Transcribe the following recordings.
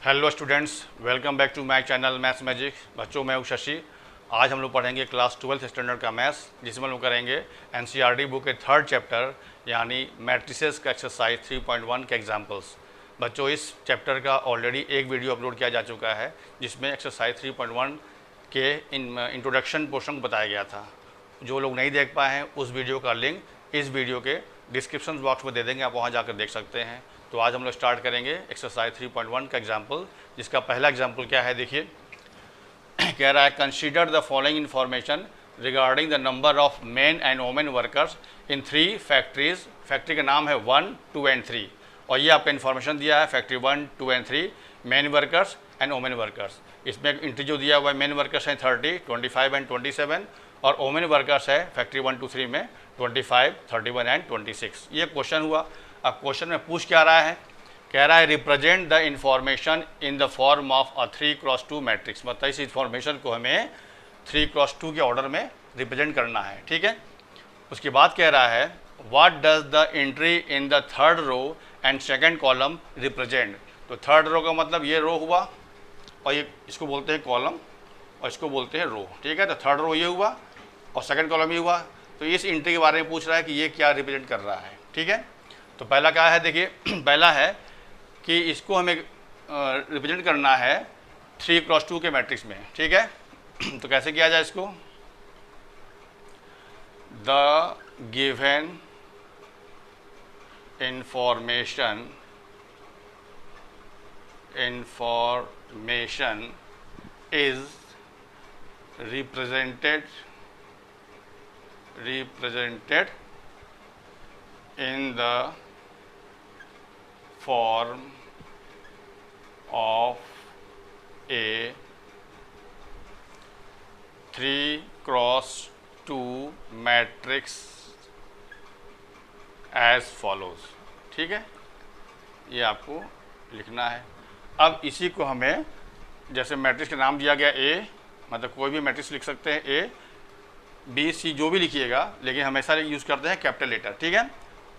Hello students, welcome back to my channel maths magic. बच्चों, मैं हूं शशि। आज हम लोग पढ़ेंगे क्लास 12th स्टैंडर्ड का मैथ्स, जिसमें हम लोग करेंगे एनसीईआरटी बुक के थर्ड चैप्टर यानी मैट्रिसेस का एक्सरसाइज 3.1 के एग्जांपल्स। बच्चों, इस चैप्टर का ऑलरेडी एक वीडियो अपलोड किया जा चुका है, जिसमें एक्सरसाइज 3.1 के इंट्रोडक्शन पोर्शन को बताया गया था। जो लोग नहीं देख पाए हैं, उस वीडियो का लिंक इस वीडियो के डिस्क्रिप्शन बॉक्स में दे देंगे, आप वहाँ जाकर देख सकते हैं। तो आज हम लोग स्टार्ट करेंगे एक्सरसाइज 3.1 का एग्जाम्पल, जिसका पहला एग्जाम्पल क्या है, देखिए। कह रहा है consider the following information regarding the number of main and women workers in 3 factories. Factory का नाम है 1, 2 एंड 3, और ये आपका इन्फॉर्मेशन दिया है factory 1, 2 and 3 main workers and women workers. इसमें इंट्री जो दिया हुआ है, मेन वर्कर्स हैं 30, 25 एंड 27, और वोमेन वर्कर्स है फैक्ट्री 1, 2, 3 में 25, 31 एंड 26। ये क्वेश्चन हुआ। अब क्वेश्चन में पूछ क्या रहा है, कह रहा है represent the information in the form of a 3x2 matrix. मतलब इस इंफॉर्मेशन को हमें 3x2 के ऑर्डर में रिप्रेजेंट करना है, ठीक है। उसके बाद कह रहा है what does the entry in the third row and second column represent. तो थर्ड रो का मतलब ये रो हुआ, और ये इसको बोलते हैं कॉलम, और इसको बोलते हैं रो, ठीक है। तो थर्ड रो ये हुआ और सेकंड कॉलम ये हुआ। तो इस एंट्री के बारे में पूछ रहा है कि ये क्या रिप्रेजेंट कर रहा है, ठीक है। तो पहला क्या है, देखिए पहला है कि इसको हमें रिप्रेजेंट करना है 3x2 के मैट्रिक्स में, ठीक है। तो कैसे किया जाए इसको, the given information is represented in the form of a 3x2 matrix as follows, ठीक है। ये आपको लिखना है। अब इसी को हमें, जैसे मैट्रिक्स का नाम दिया गया A, मतलब कोई भी मैट्रिक्स लिख सकते हैं, A, B, C जो भी लिखिएगा, लेकिन हमेशा यूज़ करते हैं कैपिटल लेटर, ठीक है।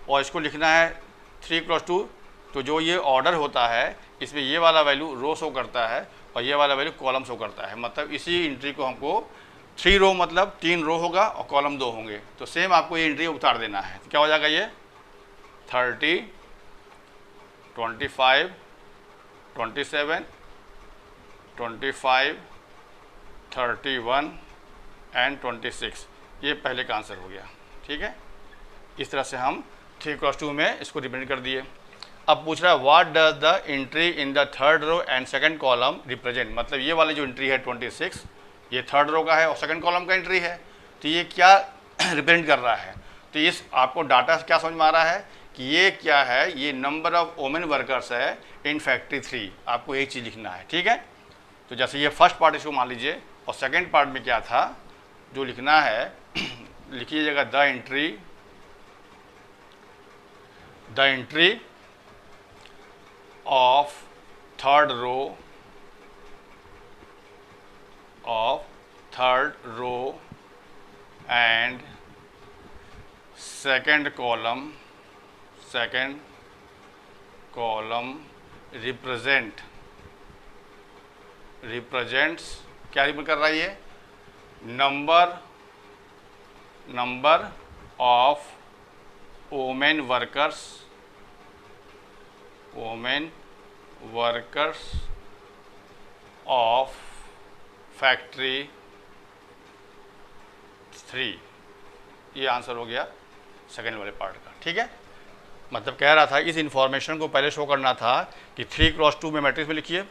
और इसको लिखना है 3x2। तो जो ये ऑर्डर होता है, इसमें ये वाला वैल्यू रो शो करता है और ये वाला वैल्यू कॉलम शो करता है। मतलब इसी एंट्री को हमको 3 रो मतलब 3 रो होगा और कॉलम 2 होंगे। तो सेम आपको ये एंट्री उतार देना है। तो क्या हो जाएगा, ये 30, 25, 27, 25, 31 एंड 26। ये पहले का आंसर हो गया, ठीक है। इस तरह से हम 3x2 में इसको रिप्रेजेंट कर दिए। अब पूछ रहा है what does the entry in the third row and second column represent. मतलब ये वाली जो एंट्री है 26, ये थर्ड रो का है और सेकंड कॉलम का एंट्री है। तो ये क्या रिप्रेजेंट कर रहा है। तो इस आपको डाटा से क्या समझ में आ रहा है कि ये क्या है, ये नंबर ऑफ वोमेन वर्कर्स है इन फैक्ट्री 3। आपको एक चीज़ लिखना है, ठीक है। तो जैसे ये फर्स्ट पार्ट इसको मान लीजिए, और सेकेंड पार्ट में क्या था जो लिखना है, लिखिएगा the entry of third row and second column represents, क्या रिप्रेजेंट कर रहा है ये, number of women workers of factory 3। ये आंसर हो गया सेकेंड वाले पार्ट का, ठीक है। मतलब कह रहा था इस इंफॉर्मेशन को पहले शो करना था कि 3x2 में मैट्रिक्स में लिखिए।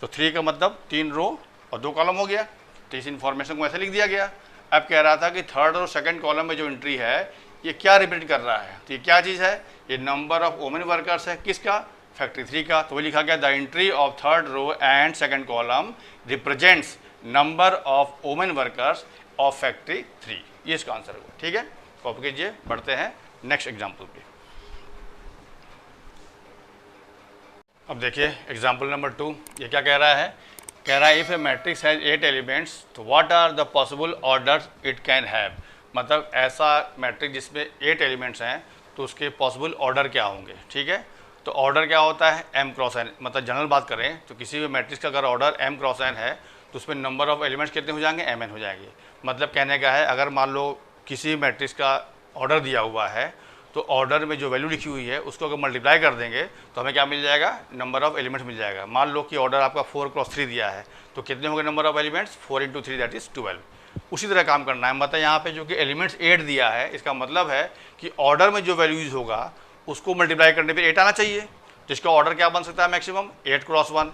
तो 3 का मतलब 3 रो और 2 कॉलम हो गया। तो इस इंफॉर्मेशन को ऐसे लिख दिया गया। अब कह रहा था कि थर्ड और सेकंड कॉलम में जो एंट्री है, ये क्या रिप्रेजेंट कर रहा है। तो ये क्या चीज़ है, ये नंबर ऑफ वोमेन वर्कर्स है, किसका, फैक्ट्री 3 का। तो वो लिखा गया the entry of third row and second column represents number of women workers of factory 3। ये इसका आंसर हुआ, ठीक है। कॉपी कीजिए, बढ़ते हैं नेक्स्ट एग्जाम्पल पे। अब देखिए एग्जाम्पल नंबर 2, ये क्या कह रहा है, कह रहा है if a matrix has 8 elements तो what are the possible orders it can have. मतलब ऐसा मैट्रिक्स जिसमें 8 एलिमेंट्स हैं तो उसके पॉसिबल ऑर्डर क्या होंगे, ठीक है। तो ऑर्डर क्या होता है, m क्रॉस n, मतलब जनरल बात करें तो किसी भी मैट्रिक्स का अगर ऑर्डर m क्रॉस n है तो उसमें नंबर ऑफ एलिमेंट्स कितने हो जाएंगे, mn हो जाएंगे। मतलब कहने का है अगर मान लो किसी भी मैट्रिक्स का ऑर्डर दिया हुआ है तो ऑर्डर में जो वैल्यू लिखी हुई है उसको अगर मल्टीप्लाई कर देंगे तो हमें क्या मिल जाएगा, नंबर ऑफ एलिमेंट्स मिल जाएगा। मान लो कि ऑर्डर आपका 4 क्रॉस 3 दिया है तो कितने होंगे number of elements, 4 into 3 that is 12। उसी तरह काम करना है। मतलब यहाँ पे जो कि एलिमेंट्स 8 दिया है, इसका मतलब है कि ऑर्डर में जो वैल्यू यूज होगा उसको मल्टीप्लाई करने पर 8 आना चाहिए, जिसका ऑर्डर क्या बन सकता है मैक्सिमम 8 क्रॉस 1,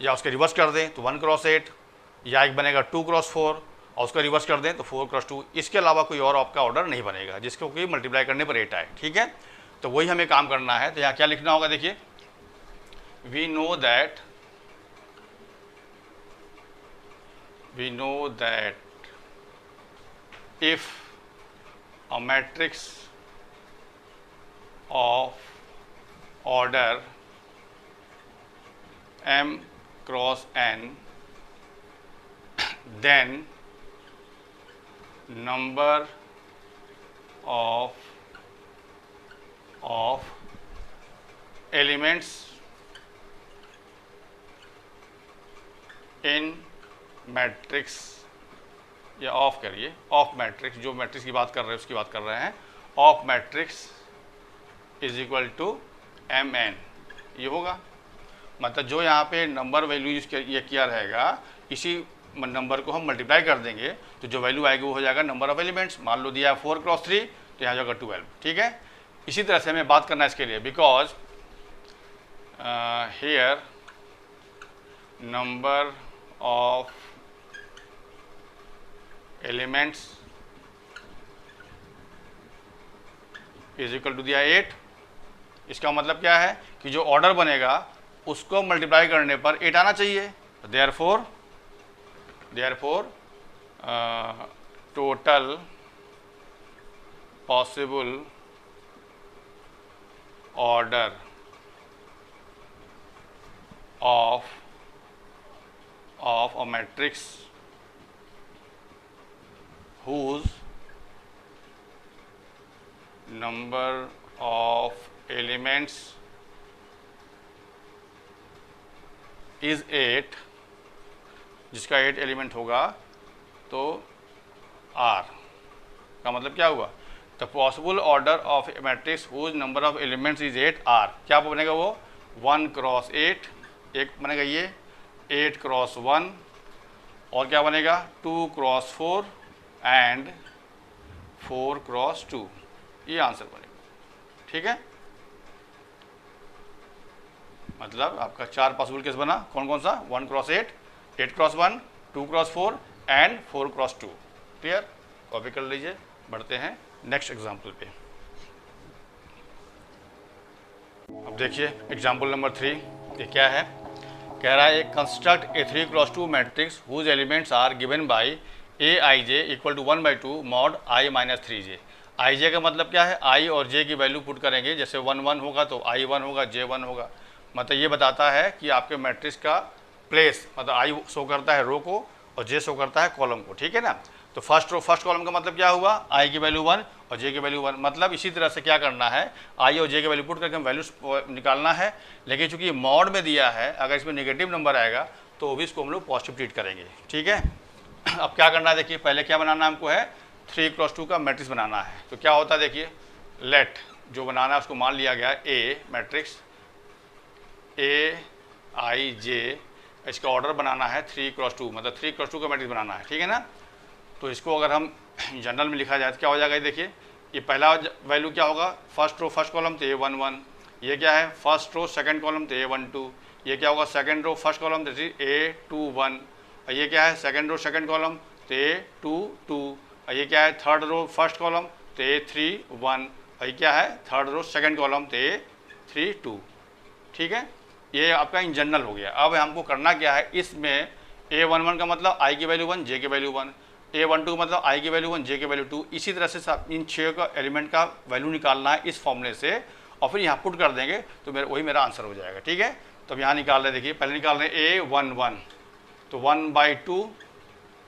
या उसके रिवर्स कर दें तो 1 क्रॉस 8, या एक बनेगा 2 क्रॉस 4 और उसका रिवर्स कर दें तो 4 क्रॉस 2। इसके अलावा कोई और आपका ऑर्डर नहीं बनेगा जिसको कि मल्टीप्लाई करने पर 8 आए। ठीक है, तो वही हमें काम करना है। तो यहाँ क्या लिखना होगा, देखिए we know that if a matrix of order m cross n, then number of elements in matrix, या ऑफ करिए, ऑफ मैट्रिक्स, जो मैट्रिक्स की बात कर रहे हैं उसकी बात कर रहे हैं, of matrix is equal to mn, ये होगा। मतलब जो यहाँ पे नंबर वैल्यू ये किया रहेगा इसी नंबर को हम मल्टीप्लाई कर देंगे तो जो वैल्यू आएगी वो हो जाएगा नंबर ऑफ एलिमेंट्स। मान लो दिया है 4 क्रॉस 3 तो यहाँ जाएगा 12। ठीक है, इसी तरह से हमें बात करना है इसके लिए, because here number of elements is equal to दिया 8। इसका मतलब क्या है कि जो ऑर्डर बनेगा उसको मल्टीप्लाई करने पर 8 आना चाहिए। Therefore total possible order of a matrix whose number of elements is 8, जिसका 8 एलिमेंट होगा तो R का मतलब क्या हुआ, the possible order of a matrix whose number of elements is 8 R। क्या बनेगा वो 1 क्रॉस 8, एक बनेगा ये 8 क्रॉस 1, और क्या बनेगा 2 क्रॉस 4 एंड 4 क्रॉस 2, ये आंसर बनेगा। ठीक है, मतलब आपका 4 पॉसिबल केस बना, कौन कौन सा, 1 cross 8, 8 cross 1, 2 cross 4 and 4 cross 2। Clear, copy कर लीजिए। बढ़ते हैं नेक्स्ट एग्जाम्पल पे। अब देखिए एग्जाम्पल नंबर 3, ये क्या है, कह रहा है construct a 3 cross 2 matrix whose elements are given by a I J equal to 1/2 mod I minus 3j। I J का मतलब क्या है, आई और जे की वैल्यू पुट करेंगे, जैसे 1 1 होगा तो आई 1 होगा, जे 1 होगा। मतलब ये बताता है कि आपके मैट्रिक्स का प्लेस, मतलब आई शो करता है रो को और जे शो करता है कॉलम को। ठीक है ना, तो फर्स्ट कॉलम का मतलब क्या हुआ, आई की वैल्यू 1 और जे की वैल्यू 1। मतलब इसी तरह से क्या करना है, आई और जे की वैल्यू पुट करके हम वैल्यू निकालना है। लेकिन चूंकि मॉड में दिया है, अगर इसमें नेगेटिव नंबर आएगा तो भी इसको हम लोग पॉजिटिव ट्रीट करेंगे। ठीक है, अब क्या करना है, देखिए पहले क्या बनाना हमको है, 3 क्रॉस 2 का मैट्रिक्स बनाना है। तो क्या होता है, देखिए लेट जो बनाना है उसको मान लिया गया ए मैट्रिक्स ए आई जे, इसका ऑर्डर बनाना है 3 क्रॉस 2, मतलब 3 क्रॉस 2 का मैट्रिक्स बनाना है। ठीक है ना, तो इसको अगर हम जनरल में लिखा जाए तो क्या हो जाएगा, देखिए ये पहला वैल्यू क्या होगा, फर्स्ट रो फर्स्ट कॉलम तो ए 1 1, ये क्या है फर्स्ट रो सेकंड कॉलम तो ए 1 2, ये क्या होगा सेकंड रो फर्स्ट कॉलम तो ए 2 1, और ये क्या है सेकंड रो सेकंड कॉलम तो ए 2 2, और ये क्या है थर्ड रो फर्स्ट कॉलम तो ए 3 1, और ये क्या है थर्ड रो सेकंड कॉलम तो ए 3 2। ठीक है, ये आपका इन जनरल हो गया। अब हमको करना क्या है, इसमें a11 का मतलब आई की वैल्यू 1 जे की वैल्यू 1, a12 का मतलब आई की वैल्यू 1 जे की वैल्यू 2। इसी तरह से इन 6 का एलिमेंट का वैल्यू निकालना है इस फॉर्मूले से, और फिर यहाँ पुट कर देंगे तो वही मेरा आंसर हो जाएगा। ठीक है, तो अब यहाँ निकाल रहे, देखिए पहले निकाल रहे a11, तो 1/2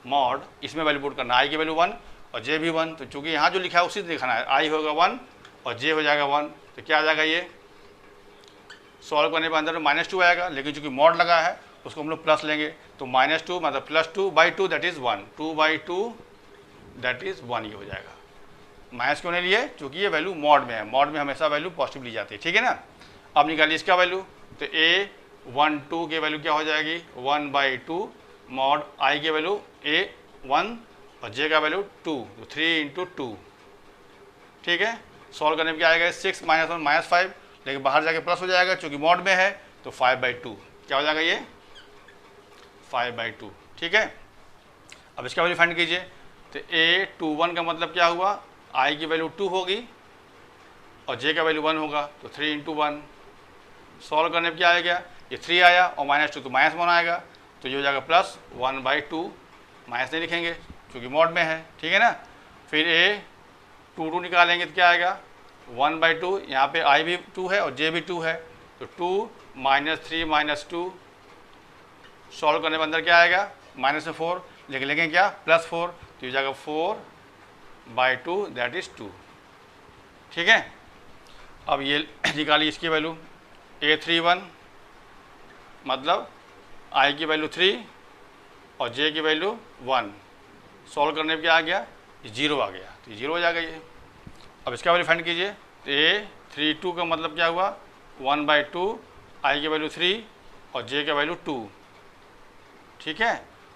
मॉड, इसमें वैल्यू पुट करना, आई की वैल्यू 1 और जे भी 1। तो चूँकि यहाँ जो लिखा है उसी से लिखाना है, आई होगा 1 और जे हो जाएगा 1, तो क्या आ जाएगा ये सॉल्व करने पर अंदर -2 आएगा, लेकिन चूंकि मॉड लगा है उसको हम लोग प्लस लेंगे, तो -2 मतलब +2/2 दैट इज़ 1, 2/2 दैट इज़ 1 ये हो जाएगा। माइनस क्यों नहीं लिए? क्योंकि ये वैल्यू मॉड में है, मॉड में हमेशा वैल्यू पॉजिटिव ली जाती है, ठीक है ना। अब निकालिए इसका वैल्यू, तो A12 की वैल्यू क्या हो जाएगी 1/2 मॉड I की वैल्यू A1 और J का वैल्यू 2, तो 3 × 2, ठीक है। सॉल्व करने में क्या आएगा 6 - 1 -5, लेकिन बाहर जाके प्लस हो जाएगा क्योंकि मॉड में है, तो 5/2 क्या हो जाएगा ये 5/2, ठीक है। अब इसका वैल्यू फाइंड कीजिए, तो A21 का मतलब क्या हुआ, I की वैल्यू 2 होगी और J का वैल्यू 1 होगा, तो 3 × 1। सॉल्व करने में क्या आएगा, ये 3 आया और -2 तो -1 आएगा, तो ये हो जाएगा +1/2, माइनस नहीं लिखेंगे क्योंकि मॉड में है, ठीक है ना। फिर A22 निकालेंगे तो क्या आएगा 1/2, यहाँ पे I भी 2 है और J भी 2 है, तो 2 - 3 - 2, सॉल्व करने में अंदर क्या आएगा -4, लेकिन लेंगे क्या +4, तो ये जाएगा 4/2 दैट इज़ 2, ठीक है। अब ये निकालिए इसकी वैल्यू, A31 मतलब I की वैल्यू 3 और J की वैल्यू 1, सॉल्व करने में क्या आ गया 0 आ गया, तो 0 हो जाएगा ये। अब इसका वैल्यू फाइंड कीजिए, तो A32 का मतलब क्या हुआ 1/2 I की वैल्यू 3 और J का वैल्यू 2, ठीक है।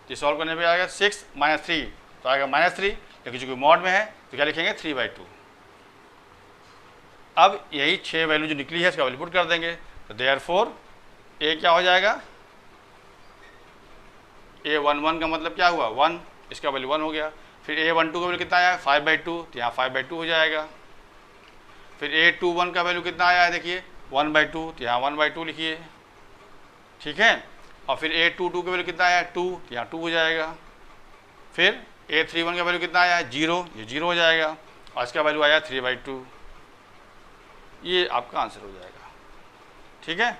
तो सॉल्व करने पे आएगा 6 - 3, तो आएगा -3, लेकिन चूंकि मॉड में है तो क्या लिखेंगे 3/2। अब यही 6 वैल्यू जो निकली है इसका वैल्यू पुट कर देंगे, तो देयरफॉर A क्या हो जाएगा A11 का मतलब क्या हुआ 1, इसका वैल्यू 1 हो गया। फिर A12 का वैल्यू कितना आया 5/2, तो यहाँ 5/2 हो जाएगा। फिर A21 का वैल्यू कितना आया है देखिए 1/2, तो यहाँ 1/2 लिखिए, ठीक है। और फिर A22 का वैल्यू कितना आया है 2, तो यहाँ 2 हो जाएगा। फिर A31 का वैल्यू कितना आया है 0, ये 0 हो जाएगा, और इसका वैल्यू आया 3/2, ये आपका आंसर हो जाएगा, ठीक है।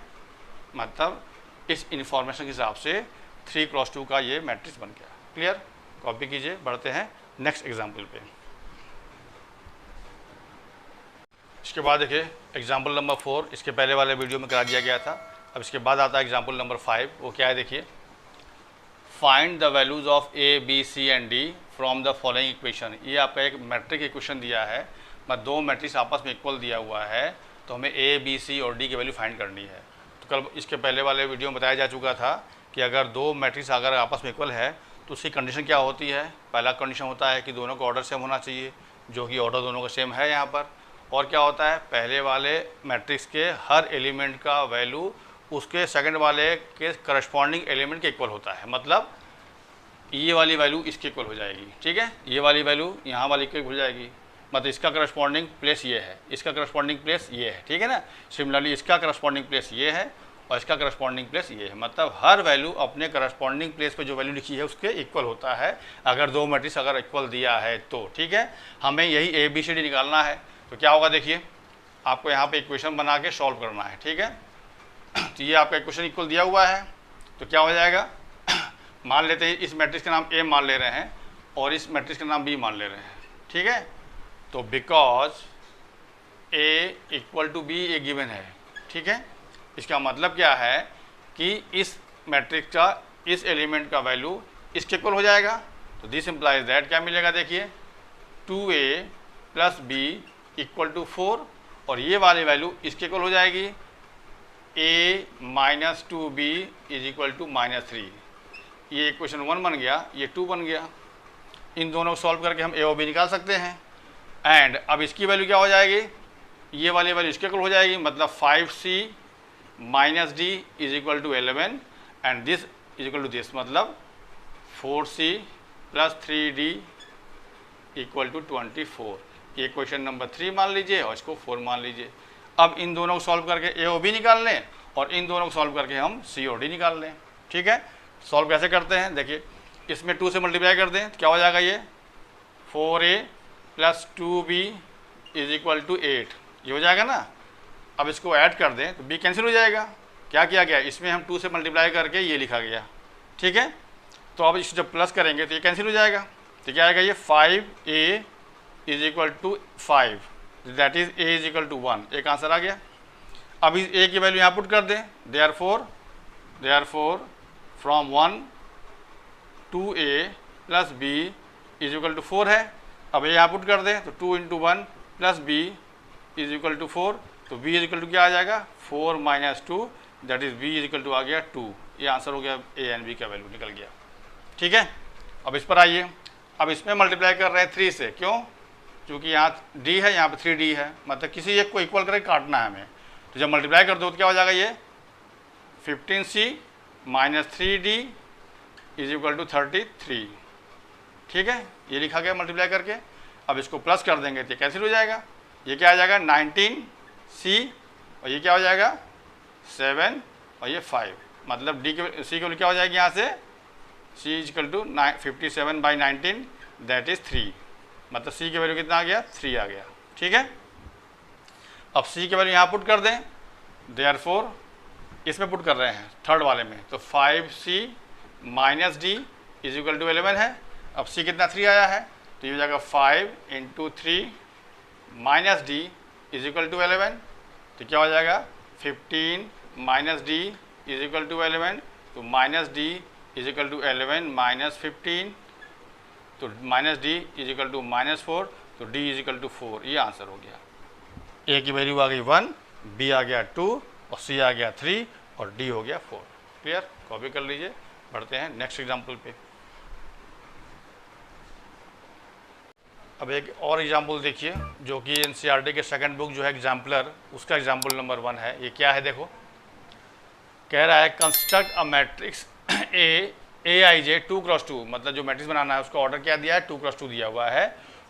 मतलब इस इंफॉर्मेशन के हिसाब से 3×2 का ये मैट्रिक्स बन गया। क्लियर, कॉपी कीजिए, बढ़ते हैं नेक्स्ट एग्जाम्पल पे। इसके बाद देखिए एग्जाम्पल नंबर 4, इसके पहले वाले वीडियो में करा दिया गया था। अब इसके बाद आता है एग्जाम्पल नंबर 5, वो क्या है देखिए, find the values of A, B, C and D from the following equation. ये आपका एक मैट्रिक इक्वेशन दिया है, मतलब 2 मैट्रिक्स आपस में इक्वल दिया हुआ है, तो हमें A, B, C और D की वैल्यू फाइंड करनी है। तो कल इसके पहले वाले वीडियो में बताया जा चुका था कि अगर 2 मैट्रिक्स अगर आपस में इक्वल है तो उसकी कंडीशन क्या होती है। पहला कंडीशन होता है कि दोनों का ऑर्डर सेम होना चाहिए, जो कि ऑर्डर दोनों का सेम है यहाँ पर। और क्या होता है, पहले वाले मैट्रिक्स के हर एलिमेंट का वैल्यू उसके सेकंड वाले के करस्पॉन्डिंग एलिमेंट के इक्वल होता है, मतलब ये वाली वैल्यू इसके इक्वल हो जाएगी, ठीक है। ये वाली वैल्यू यहाँ वाली के हो जाएगी, मतलब इसका करस्पॉन्डिंग प्लेस ये है, इसका करस्पॉन्डिंग प्लेस ये है, ठीक है ना। सिमिलरली इसका करस्पॉन्डिंग प्लेस ये है और इसका करस्पॉन्डिंग प्लेस ये है, मतलब हर वैल्यू अपने करस्पॉन्डिंग प्लेस पे जो वैल्यू लिखी है उसके इक्वल होता है, अगर 2 मैट्रिक्स अगर इक्वल दिया है तो, ठीक है। हमें यही ABCD निकालना है, तो क्या होगा देखिए, आपको यहाँ पे इक्वेशन बना के सॉल्व करना है, ठीक है। तो ये आपका इक्वेशन इक्वल दिया हुआ है, तो क्या हो जाएगा मान लेते हैं इस मैट्रिक्स का नाम A मान ले रहे हैं और इस मैट्रिक्स का नाम B मान ले रहे हैं, ठीक है। तो बिकॉज A = B ये गिवन है, ठीक है। इसका मतलब क्या है कि इस मैट्रिक्स का इस एलिमेंट का वैल्यू इसके इक्वल हो जाएगा, तो दिस इम्प्लाइज दैट क्या मिलेगा देखिए 2A + B = 4, और ये वाली वैल्यू इसके इक्वल हो जाएगी A - 2B = -3। ये इक्वेशन 1 बन गया, ये 2 बन गया। इन दोनों को सॉल्व करके हम A और B निकाल सकते हैं। एंड अब इसकी वैल्यू क्या हो जाएगी, ये वाली वैल्यू इसके इक्वल हो जाएगी, मतलब 5C - D = 11 and this = this, मतलब 4C + 3D = 24। ये क्वेश्चन नंबर 3 मान लीजिए और इसको 4 मान लीजिए। अब इन दोनों को सॉल्व करके A और B निकाल लें और इन दोनों को सॉल्व करके हम C और D निकाल लें, ठीक है। सॉल्व कैसे करते हैं देखिए, इसमें 2 से मल्टीप्लाई कर दें तो क्या हो जाएगा, ये 4A + 2B = 8, ये हो जाएगा ना। अब इसको ऐड कर दें तो B कैंसिल हो जाएगा। क्या किया गया, इसमें हम 2 से मल्टीप्लाई करके ये लिखा गया, ठीक है। तो अब इसको जब प्लस करेंगे तो ये कैंसिल हो जाएगा, तो क्या आएगा ये 5A = 5, दैट इज़ A = 1, एक आंसर आ गया। अब इस a की वैल्यू यहाँ पुट कर दें, therefore from 1 to a plus b is equal to 4 है। अब ये यहाँ पुट कर दें तो 2 into 1 plus b is equal to 4, तो b इज इक्वल टू क्या आ जाएगा 4 minus 2, that is b is equal to आ गया 2। ये आंसर हो गया a एंड b का वैल्यू निकल गया। ठीक है, अब इस पर आइए, अब इसमें मल्टीप्लाई कर रहे हैं 3 से, क्यों? क्योंकि यहाँ d है, यहाँ पे 3d है, मतलब किसी एक को इक्वल करके काटना है हमें। तो जब मल्टीप्लाई कर दो तो क्या हो जाएगा, ये 15c minus 3d is equal to 33। ठीक है, ये लिखा गया मल्टीप्लाई करके। अब इसको प्लस कर देंगे तो कैंसिल हो जाएगा, ये क्या आ जाएगा 19c और ये क्या हो जाएगा 7 और ये 5, मतलब d के c की क्या हो जाएगी यहाँ से c is equal to 57/19 that is 3, मतलब c की वैल्यू कितना आ गया 3 आ गया। ठीक है, अब c की वैल्यू यहाँ पुट कर दें, देयरफॉर इसमें पुट कर रहे हैं थर्ड वाले में, तो 5c minus d is equal to 11 है। अब c कितना 3 आया है, तो ये हो जाएगा 5 into 3 minus d is equal to 11, तो क्या हो जाएगा 15 minus d is equal to 11, तो minus d is equal to 11 minus 15, तो minus d is equal to -4, तो d इज इक्वल टू 4। ये आंसर हो गया। a की वैल्यू आ गई 1, b आ गया 2 और c आ गया 3 और d हो गया 4। क्लियर, कॉपी कर लीजिए। बढ़ते हैं नेक्स्ट एग्जाम्पल पे। अब एक और एग्जाम्पल देखिए जो कि एनसीईआरटी के सेकंड बुक जो है एग्जाम्पलर, उसका एग्जाम्पल नंबर 1 है। ये क्या है देखो, कह रहा है construct a matrix aij 2x2, मतलब जो मैट्रिक्स बनाना है उसका ऑर्डर क्या दिया है 2x2 दिया हुआ है,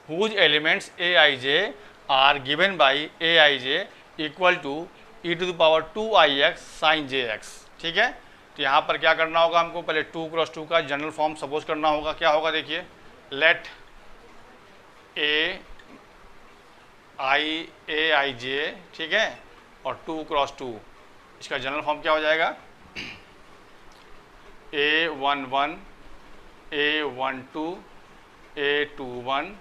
whose elements aij are given by aij equal to e⁻²ix sin jx। ठीक है, तो यहाँ पर क्या करना होगा हमको, पहले 2x2 का जनरल फॉर्म सपोज करना होगा। क्या होगा देखिए, लेट aij, ठीक है, और 2x2 इसका जनरल फॉर्म क्या हो जाएगा a11 a12 a21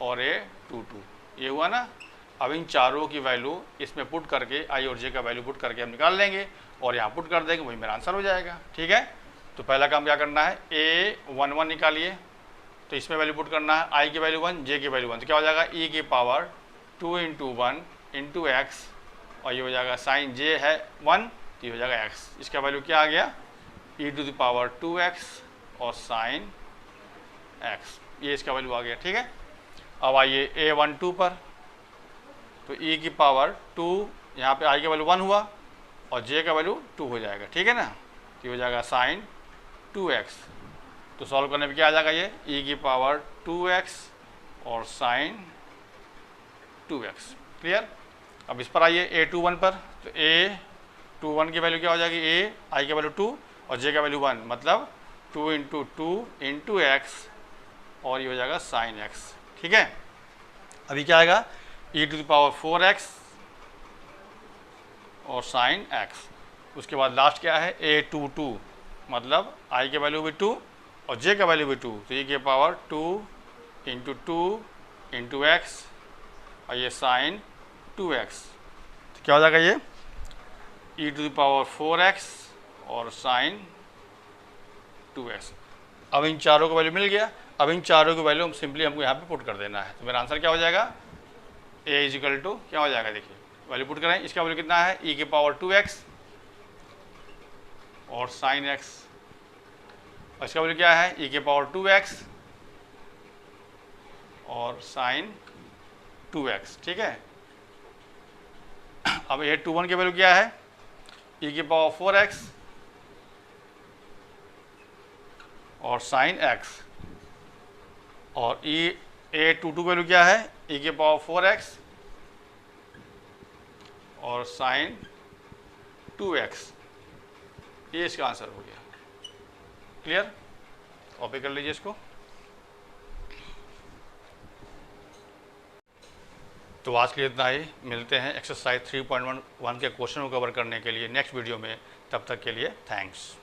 और a22, ये हुआ ना। अब इन चारों की वैल्यू इसमें पुट करके i और j का वैल्यू पुट करके हम निकाल लेंगे और यहाँ पुट कर देंगे, वही मेरा आंसर हो जाएगा। ठीक है, तो पहला काम क्या करना है, a11 निकालिए, तो इसमें वैल्यू पुट करना है, i की वैल्यू 1 j की वैल्यू 1, तो क्या हो जाएगा e⁻² इंटू 1 इंटू एक्स, और ये हो जाएगा साइन j है 1, तो ये हो जाएगा x। इसका वैल्यू क्या आ गया e⁻²x और साइन x, ये इसका वैल्यू आ गया। ठीक है, अब आइए a12 पर, तो e⁻², यहाँ पे i का वैल्यू 1 हुआ और j का वैल्यू 2 हो जाएगा। ठीक है ना, तो ये हो जाएगा साइन 2x। तो सॉल्व करने पे क्या आ जाएगा, ये e⁻²x और साइन 2x। क्लियर, अब इस पर आइए a21 पर, तो a21 की वैल्यू क्या हो जाएगी, i की वैल्यू 2 और j का वैल्यू 1, मतलब 2 इंटू 2 इंटू एक्स, और ये हो जाएगा साइन x। ठीक है, अभी क्या आएगा e⁻4x और साइन x। उसके बाद लास्ट क्या है a22, मतलब i की वैल्यू भी 2 और j का वैल्यू भी 2, तो e⁻² इंटू 2 इंटू एक्स और ये साइन 2x, तो क्या हो जाएगा ये e⁻4x और साइन 2x। अब इन चारों का वैल्यू मिल गया। अब इन चारों की वैल्यू सिंपली हमको यहाँ पे पुट कर देना है, तो मेरा आंसर क्या हो जाएगा, a इज इक्वल टू क्या हो जाएगा, देखिए वैल्यू पुट करें, इसका वैल्यू कितना है e⁻²x और साइन x, और इसका वैल्यू क्या है e⁻²x और साइन 2x। ठीक है, अब a21 की वैल्यू क्या है e⁻4x और साइन x, और a22 की वैल्यू क्या है e⁻4x और साइन 2x। ये इसका आंसर हो गया। क्लियर, कॉपी कर लीजिए इसको। तो आज के लिए इतना ही, मिलते हैं एक्सरसाइज 3.1 के क्वेश्चन को कवर करने के लिए नेक्स्ट वीडियो में। तब तक के लिए थैंक्स।